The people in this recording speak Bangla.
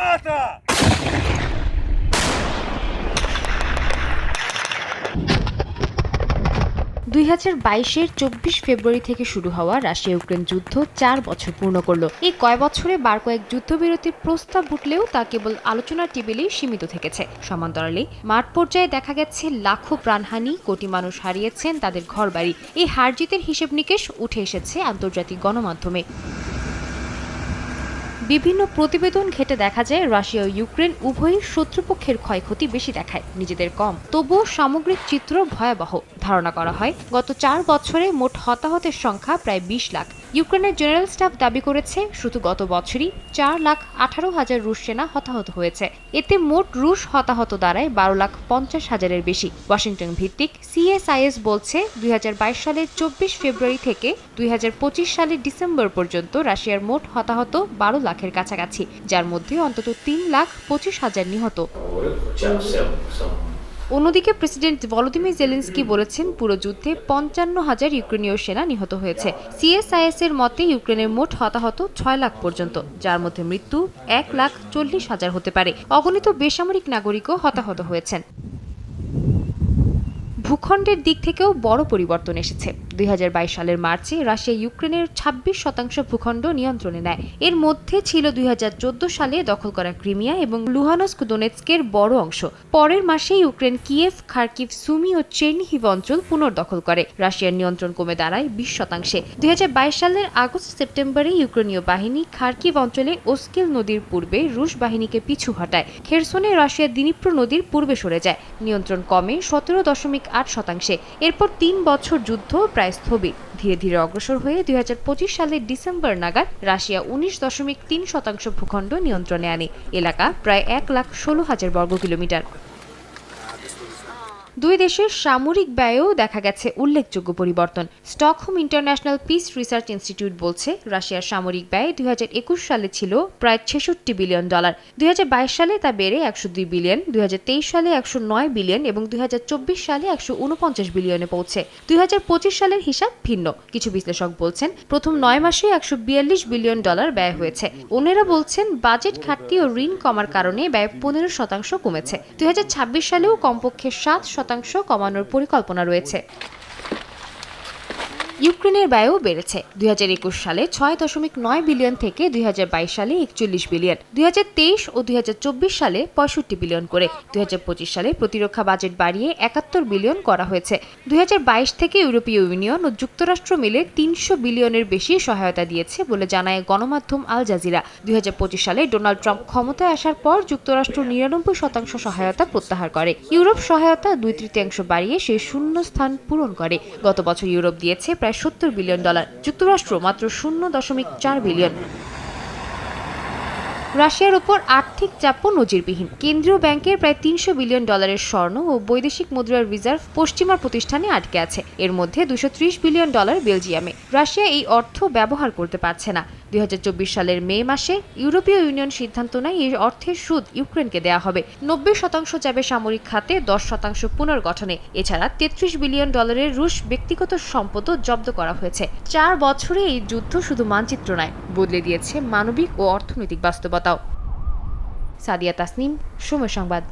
2022-এর 24 ফেব্রুয়ারি থেকে শুরু হওয়া রাশিয়া ইউক্রেন যুদ্ধ 4 বছর পূর্ণ করল। এই কয় বছরে বার কয়েক যুদ্ধবিরতির প্রস্তাব উঠলেও তা কেবল আলোচনার টেবিলেই সীমিত থেকেছে। সমান্তরালে মাঠ পর্যায়ে দেখা গেছে লাখো প্রাণহানি, কোটি মানুষ হারিয়েছেন তাদের ঘরবাড়ি। এই হার জিতের হিসেব নিকেশ উঠে এসেছে আন্তর্জাতিক গণমাধ্যমে। বিভিন্ন প্রতিবেদন ঘেঁটে দেখা যায় রাশিয়া ও ইউক্রেন উভয়ই শত্রুপক্ষের ক্ষয়ক্ষতি বেশি দেখায়, নিজেদের কম। তবুও সামগ্রিক চিত্র ভয়াবহ। ধারণা করা হয় গত 4 বছরে মোট হতাহতের সংখ্যা প্রায় 20 লাখ। ইউক্রেনের জেনারেল স্টাফ দাবি করেছে শুধু গত বছরই 4,18,000 রুশ সেনা হতাহত হয়েছে। এতে মোট রুশ হতাহত দাঁড়ায় 12,50,000-এর বেশি। ওয়াশিংটন ভিত্তিক CSIS বলছে 2022 সালের 24 ফেব্রুয়ারি থেকে 2025 সালের ডিসেম্বর পর্যন্ত রাশিয়ার মোট হতাহত 12 লাখের কাছাকাছি, যার মধ্যে অন্তত 3,25,000 নিহত। অন্যদিকে প্রেসিডেন্ট ভলোদিমির জেলেনস্কি বলেছেন পুরো যুদ্ধে 55,000 ইউক্রেনীয় সেনা নিহত হয়েছে। CSIS এর মতে ইউক্রেনের মোট হতাহত 6 লাখ পর্যন্ত, যার মধ্যে মৃত্যু 1,40,000 হতে পারে। অগণিত বেসামরিক নাগরিকও হতাহত হয়েছেন। ভূখণ্ডের দিক থেকেও বড় পরিবর্তন এসেছে। 2022 সালের মার্চে রাশিয়া ইউক্রেনের 26% ভূখণ্ড নিয়ন্ত্রণে নেয়। এর মধ্যে ছিল 2014 সালে দখল করা ক্রিমিয়া এবং লুহানস্ক দোনেৎস্কের বড় অংশ। পরের মাসে ইউক্রেন কিয়েভ, খার্কিভ, সুমি ও চেরনিহিভ অঞ্চল পুনর্দখল করে। রাশিয়ার নিয়ন্ত্রণ কমে দাঁড়ায় 20%। 2022 সালের আগস্ট-সেপ্টেম্বরে ইউক্রেনীয় বাহিনী খার্কিভ অঞ্চলে ওস্কেল নদীর পূর্বে রুশ বাহিনীকে পিছু হটায়। খেরসনে রাশিয়া দিনিপ্র নদীর পূর্বে সরে যায়। নিয়ন্ত্রণ কমে 17.8%। এরপর 3 বছর যুদ্ধ প্রায় স্থবির। ধীরে ধীরে অগ্রসর হয়ে 2025 সালের ডিসেম্বর নাগাদ রাশিয়া 19.3% ভূখণ্ড নিয়ন্ত্রণে আনে। এলাকা প্রায় 1,16,000 বর্গ কিলোমিটার। দুই দেশের সামরিক ব্যয়েও দেখা গেছে উল্লেখযোগ্য পরিবর্তন। Stockholm international piece research institute বলছে রাশিয়ার সামরিক ব্যয় 2021 সালে ছিল প্রায় $66 বিলিয়ন। 2022 সালে তা বেড়ে 102 বিলিয়ন, 2023 সালে 109 বিলিয়ন এবং 2024 সালে 149 বিলিয়নে পৌঁছে। 2025 সালের হিসাব ভিন্ন। কিছু বিশ্লেষক বলছেন প্রথম 9 মাসে $142 বিলিয়ন ব্যয় হয়েছে। অন্যরা বলছেন বাজেট ঘাটতি ও ঋণ কমার কারণে ব্যয় 15% কমেছে। 2026 সালেও কমপক্ষে 7% কমানোর পরিকল্পনা রয়েছে। ইউক্রেনের ব্যয়ও বেড়েছে। 2021 সালে 6.9 বিলিয়ন থেকে 2022 সালে 41 বিলিয়ন, 2023 ও 2024 সালে 65 বিলিয়ন করে। 2025 সালে প্রতিরক্ষা বাজেট বাড়িয়ে 71 বিলিয়ন করা হয়েছে। 2022 থেকে ইউরোপীয় ইউনিয়ন ও যুক্তরাষ্ট্র মিলে 300 বিলিয়নের বেশি সহায়তা দিয়েছে বলে জানায় গণমাধ্যম আল জাজিরা। 2025 সালে ডোনাল্ড ট্রাম্প ক্ষমতায় আসার পর যুক্তরাষ্ট্র 99% সহায়তা প্রত্যাহার করে। ইউরোপ সহায়তা 2/3 বাড়িয়ে সেই শূন্য স্থান পূরণ করে। গত বছর ইউরোপ দিয়েছে প্রায় $70 বিলিয়ন, যুক্তরাষ্ট্র মাত্র 0.4 বিলিয়ন। রাশিয়ার উপর আর্থিক চাপও নজিরবিহীন। কেন্দ্রীয় ব্যাংকের প্রায় $300 বিলিয়ন স্বর্ণ ও বৈদেশিক মুদ্রার রিজার্ভ পশ্চিমা প্রতিষ্ঠানে আটকে আছে। এর মধ্যে $230 বিলিয়ন বেলজিয়ামে। রাশিয়া এই অর্থ ব্যবহার করতে পারছে না। 2024 সালের মে মাসে ইউরোপীয় ইউনিয়ন সিদ্ধান্ত নেয় এই অর্থের সুদ ইউক্রেনকে দেয়া হবে। 90% যাবে সামরিক খাতে, 10% পুনর্গঠনে। এছাড়া $33 বিলিয়ন রুশ ব্যক্তিগত সম্পদও জব্দ করা হয়েছে। 4 বছরে এই যুদ্ধ শুধু মানচিত্র নয়, বদলে দিয়েছে মানবিক ও অর্থনৈতিক বাস্তবতাও। সাদিয়া তাসনিম, সময় সংবাদ।